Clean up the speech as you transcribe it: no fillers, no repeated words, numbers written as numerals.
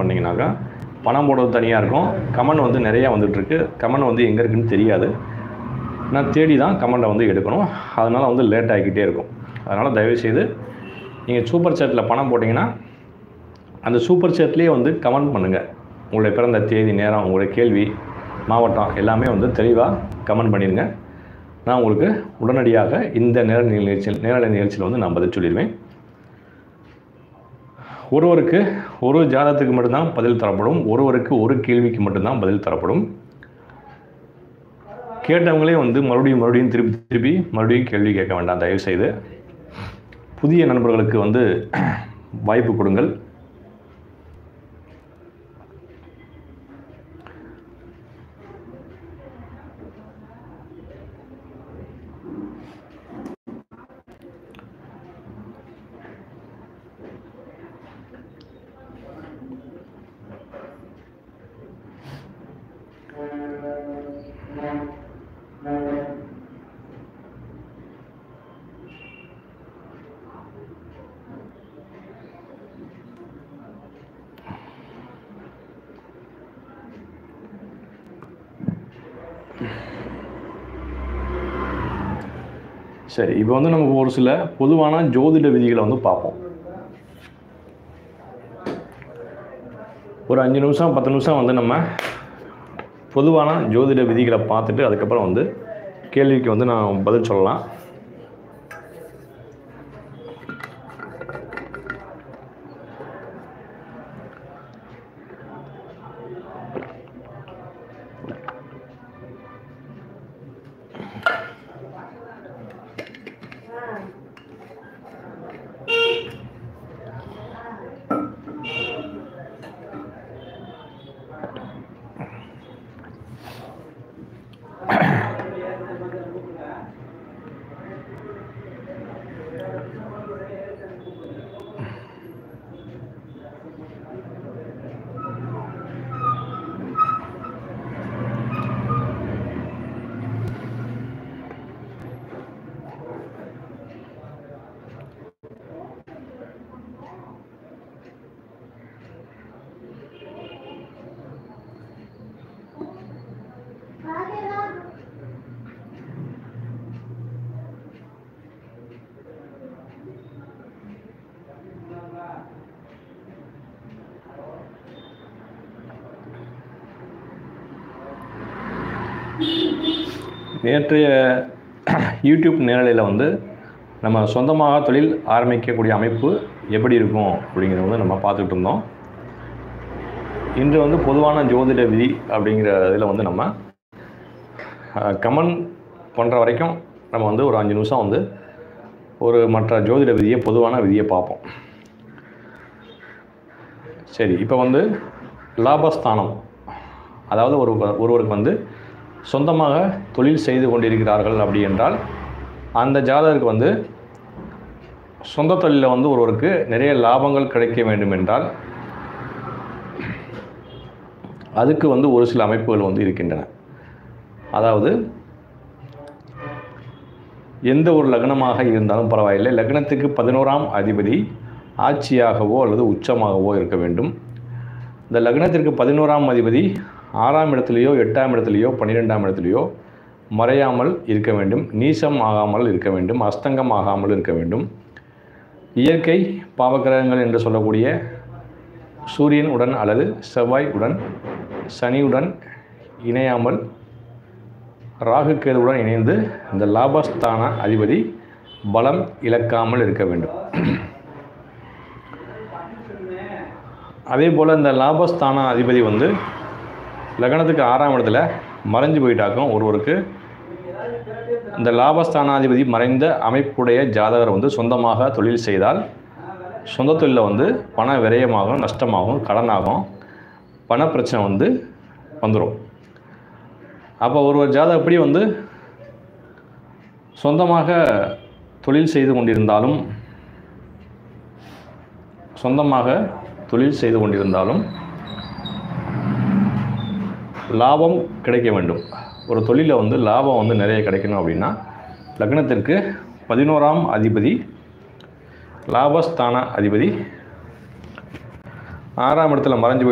பண்ணிங்கனாக்கா பணம் போடுறது தனியாக இருக்கும். கமெண்ட் வந்து நிறையா வந்துட்டுருக்கு. கமெண்ட் வந்து எங்கே இருக்குதுன்னு தெரியாது. நான் தேடி தான் கமெண்ட்டை வந்து எடுக்கணும். அதனால் வந்து லேட் ஆகிக்கிட்டே இருக்கும். அதனால் தயவுசெய்து நீங்கள் சூப்பர் சேட்டில் பணம் போட்டிங்கன்னா அந்த சூப்பர் சேட்லேயே வந்து கமெண்ட் பண்ணுங்கள். உங்களுடைய பிறந்த தேதி, நேரம், உங்களுடைய கேள்வி, மாவட்டம் எல்லாமே வந்து தெளிவாக கமெண்ட் பண்ணிடுங்க. நான் உங்களுக்கு உடனடியாக இந்த நேரலை நிகழ்ச்சியில் வந்து நான் பதில் சொல்லிடுவேன். ஒருவருக்கு ஒரு ஜாதகத்துக்கு மட்டும்தான் பதில் தரப்படும். ஒருவருக்கு ஒரு கேள்விக்கு மட்டும்தான் பதில் தரப்படும். கேட்டவங்களே வந்து மறுபடியும் திருப்பி மறுபடியும் கேள்வி கேட்க வேண்டாம். தயவுசெய்து புதிய நண்பர்களுக்கு வந்து வாய்ப்பு கொடுங்கள். சரி, இப்போ வந்து நமக்கு ஒரு சில பொதுவான ஜோதிட விதிகளை வந்து பார்ப்போம். ஒரு 5 நிமிஷம் 10 நிமிஷம் வந்து நம்ம பொதுவான ஜோதிட விதிகளை பார்த்துட்டு அதுக்கப்புறம் வந்து கேள்விக்கு வந்து நான் பதில் சொல்லலாம். நேற்றைய யூடியூப் நேரலையில் வந்து நம்ம சொந்தமாக தொழில் ஆரம்பிக்கக்கூடிய அமைப்பு எப்படி இருக்கும் அப்படிங்கிறத வந்து நம்ம பார்த்துக்கிட்டு இருந்தோம். இன்று வந்து பொதுவான ஜோதிட விதி அப்படிங்கிற இதில் வந்து நம்ம கமெண்ட் பண்ணுற வரைக்கும் நம்ம வந்து ஒரு 5 நிமிஷம் வந்து ஒரு மற்ற ஜோதிட விதியை பொதுவான விதியை பார்ப்போம். சரி, இப்போ வந்து லாபஸ்தானம், அதாவது ஒருவருக்கு வந்து சொந்தமாக தொழில் செய்து கொண்டிருக்கிறார்கள் அப்படி என்றால் அந்த ஜாதகருக்கு வந்து சொந்த தொழிலில் வந்து ஒருவருக்கு நிறைய லாபங்கள் கிடைக்க வேண்டும் என்றால் அதுக்கு வந்து ஒரு சில அமைப்புகள் வந்து இருக்கின்றன. அதாவது எந்த ஒரு லக்னமாக இருந்தாலும் பரவாயில்லை, லக்னத்துக்கு 11ஆம் அதிபதி ஆட்சியாகவோ அல்லது உச்சமாகவோ இருக்க வேண்டும். இந்த லக்னத்திற்கு 11ஆம் அதிபதி 6ஆம் இடத்துலையோ 8ஆம் இடத்துலையோ 12ஆம் இடத்துலையோ மறையாமல் இருக்க வேண்டும். நீசம் ஆகாமல் இருக்க வேண்டும். அஸ்தங்கம் ஆகாமல் இருக்க வேண்டும். இயற்கை பாவக்கிரகங்கள் என்று சொல்லக்கூடிய சூரியன் உடன் அல்லது செவ்வாய் உடன், சனியுடன் இணையாமல் ராகு கேதுவுடன் இணைந்து இந்த லாபஸ்தான அதிபதி பலம் இழக்காமல் இருக்க வேண்டும். அதே போல் இந்த லாபஸ்தான அதிபதி வந்து லக்னத்துக்கு 6ஆம் இடத்துல மறைஞ்சு போயிட்டாக்கும் ஒருவருக்கு இந்த லாபஸ்தானாதிபதி மறைந்த அமைப்புடைய ஜாதகர் வந்து சொந்தமாக தொழில் செய்தால் சொந்த தொழிலில் வந்து பண விரயமாகும், நஷ்டமாகும், கடனாகும், பண பிரச்சனை வந்து வந்துடும். அப்போ ஒருவர் ஜாதகம் எப்படி வந்து சொந்தமாக தொழில் செய்து கொண்டிருந்தாலும் லாபம் கிடைக்க வேண்டும். ஒரு தொழிலில் வந்து லாபம் வந்து நிறைய கிடைக்கணும் அப்படின்னா லக்னத்திற்கு 11ஆம் அதிபதி லாபஸ்தான அதிபதி 6ஆம் இடத்துல மறைஞ்சு